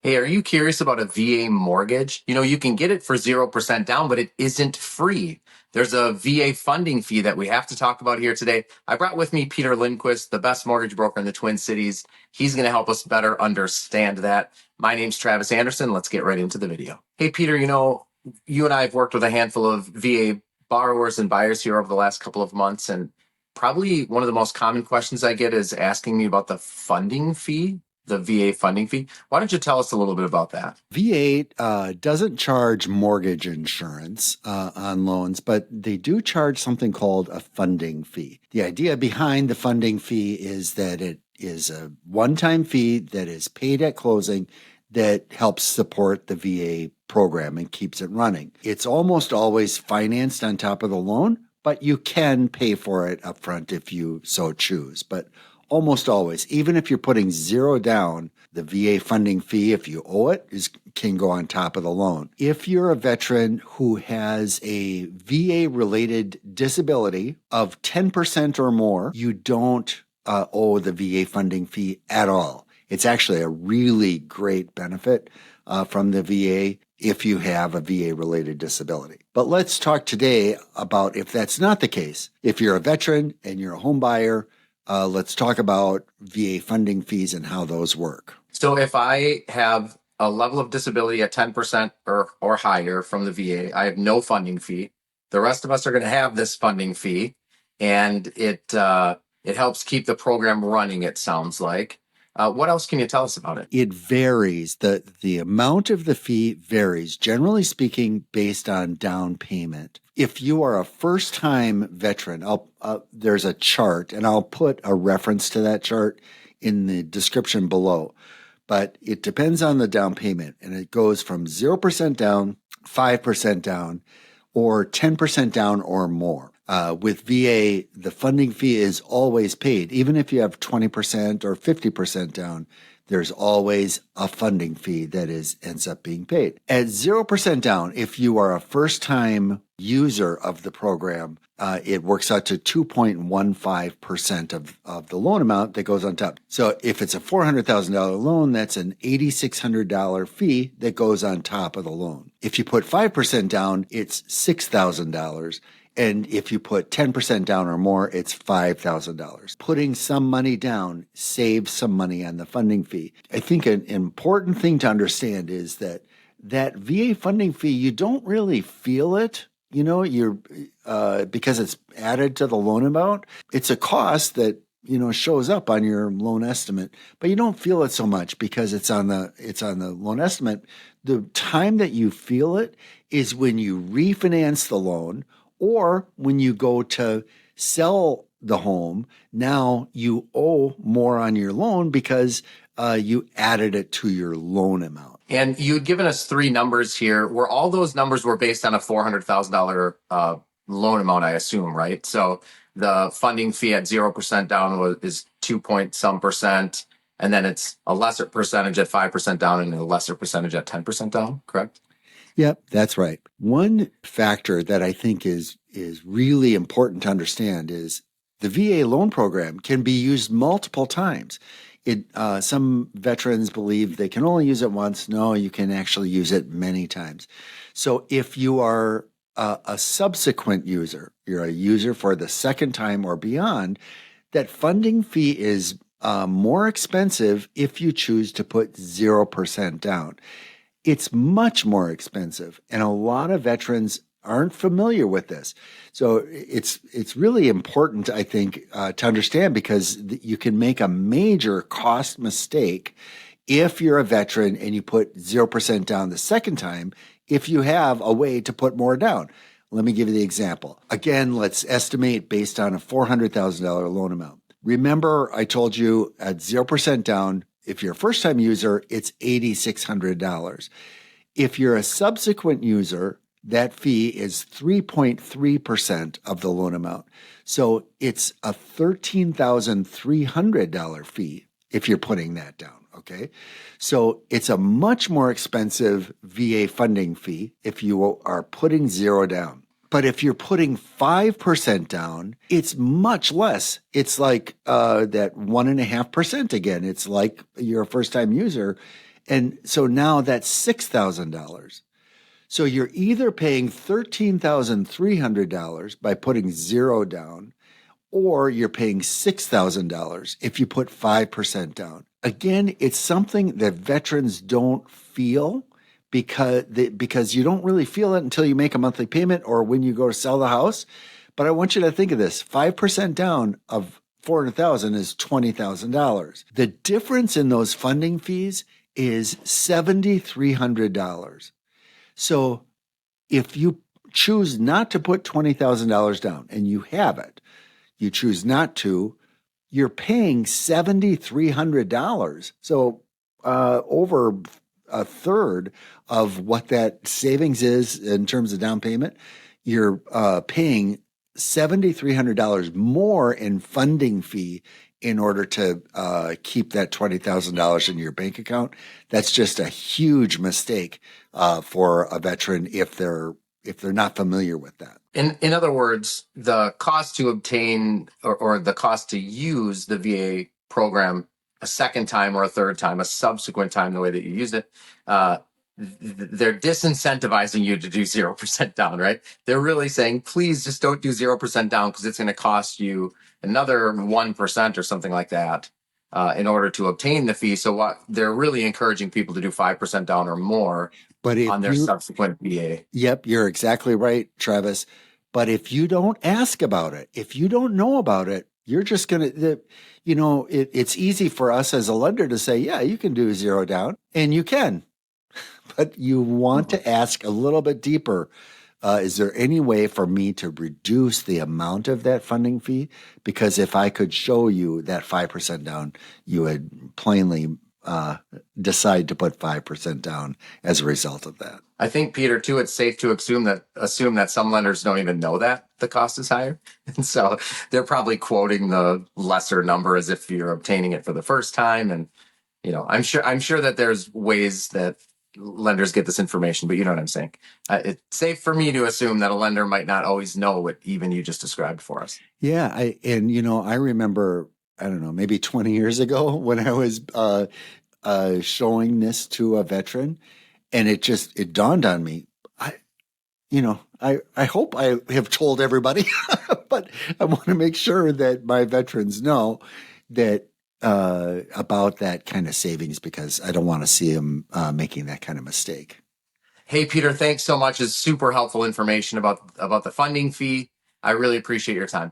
Hey, are you curious about a VA mortgage? You can get it for 0% down, but it isn't free. There's a VA funding fee that we have to talk about here today. I brought with me Peter Lindquist, the best mortgage broker in the Twin Cities. He's going to help us better understand that. My name's Travis Anderson. Let's get right into the video. Hey, Peter, you and I have worked with a handful of VA borrowers and buyers here over the last couple of months, and probably one of the most common questions I get is asking me about the funding fee, the VA funding fee. Why don't you tell us a little bit about that? VA doesn't charge mortgage insurance on loans, but they do charge something called a funding fee. The idea behind the funding fee is that it is a one-time fee that is paid at closing that helps support the VA program and keeps it running. It's almost always financed on top of the loan, but you can pay for it upfront if you so choose. But almost always, even if you're putting zero down, the VA funding fee, if you owe it, can go on top of the loan. If you're a veteran who has a VA-related disability of 10% or more, you don't owe the VA funding fee at all. It's actually a really great benefit from the VA if you have a VA-related disability. But let's talk today about if that's not the case. If you're a veteran and you're a home buyer, let's talk about VA funding fees and how those work. So if I have a level of disability at 10% or higher from the VA, I have no funding fee. The rest of us are going to have this funding fee, and it helps keep the program running, it sounds like. What else can you tell us about it? It varies. The amount of the fee varies, generally speaking, based on down payment. If you are a first-time veteran, there's a chart, and I'll put a reference to that chart in the description below. But it depends on the down payment, and it goes from 0% down, 5% down, or 10% down or more. With VA, the funding fee is always paid. Even if you have 20% or 50% down, there's always a funding fee that ends up being paid. At 0% down, if you are a first-time user of the program, it works out to 2.15% of the loan amount that goes on top. So if it's a $400,000 loan, that's an $8,600 fee that goes on top of the loan. If you put 5% down, it's $6,000. And if you put 10% down or more, it's $5,000. Putting some money down saves some money on the funding fee. I think an important thing to understand is that VA funding fee, you don't really feel it. Because it's added to the loan amount. It's a cost that shows up on your loan estimate, but you don't feel it so much because it's on the loan estimate. The time that you feel it is when you refinance the loan or when you go to sell the home. Now you owe more on your loan because you added it to your loan amount. And you had given us three numbers here, where all those numbers were based on a $400,000 loan amount, I assume, right? So the funding fee at 0% down is 2 point some percent, and then it's a lesser percentage at 5% down and a lesser percentage at 10% down, correct? Yep, that's right. One factor that I think is really important to understand is the VA loan program can be used multiple times. Some veterans believe they can only use it once. No, you can actually use it many times. So if you are a subsequent user, you're a user for the second time or beyond, that funding fee is more expensive if you choose to put 0% down. It's much more expensive, and a lot of veterans aren't familiar with this. So it's really important, I think, to understand, because you can make a major cost mistake if you're a veteran and you put 0% down the second time, if you have a way to put more down. Let me give you the example. Again, let's estimate based on a $400,000 loan amount. Remember, I told you at 0% down, if you're a first-time user, it's $8,600. If you're a subsequent user, that fee is 3.3% of the loan amount. So it's a $13,300 fee if you're putting that down, okay? So it's a much more expensive VA funding fee if you are putting 0 down. But if you're putting 5% down, it's much less. It's like that 1.5% again. It's like you're a first-time user, And so now that's $6,000. So you're either paying $13,300 by putting zero down, or you're paying $6,000 if you put 5% down. Again, it's something that veterans don't feel because you don't really feel it until you make a monthly payment or when you go to sell the house. But I want you to think of this: 5% down of 400,000 is $20,000. The difference in those funding fees is $7,300. So if you choose not to put $20,000 down and you have it, you choose not to, you're paying $7,300. So over a third of what that savings is in terms of down payment, you're paying $7,300 more in funding fee in order to keep that $20,000 in your bank account. That's just a huge mistake for a veteran if they're not familiar with that. In other words, the cost to obtain or the cost to use the VA program a second time or a third time, a subsequent time, the way that you use it, they're disincentivizing you to do 0% down, right? They're really saying, please just don't do 0% down because it's going to cost you another 1% or something like that in order to obtain the fee. So what they're really encouraging people to do 5% down or more on their subsequent VA. Yep, you're exactly right, Travis. But if you don't ask about it, if you don't know about it, you're just going to, it's easy for us as a lender to say, yeah, you can do zero down, and you can. But you want to ask a little bit deeper. Is there any way for me to reduce the amount of that funding fee? Because if I could show you that 5% down, you would plainly decide to put 5% down as a result of that. I think, Peter, too, it's safe to assume that some lenders don't even know that the cost is higher. And so they're probably quoting the lesser number as if you're obtaining it for the first time. And, I'm sure that there's ways that lenders get this information, but you know what I'm saying. It's safe for me to assume that a lender might not always know what even you just described for us. Yeah. I remember, I don't know, maybe 20 years ago when I was showing this to a veteran, and it dawned on me. I hope I have told everybody, but I want to make sure that my veterans know that about that kind of savings, because I don't want to see them making that kind of mistake. Hey, Peter, thanks so much. It's super helpful information about the funding fee. I really appreciate your time.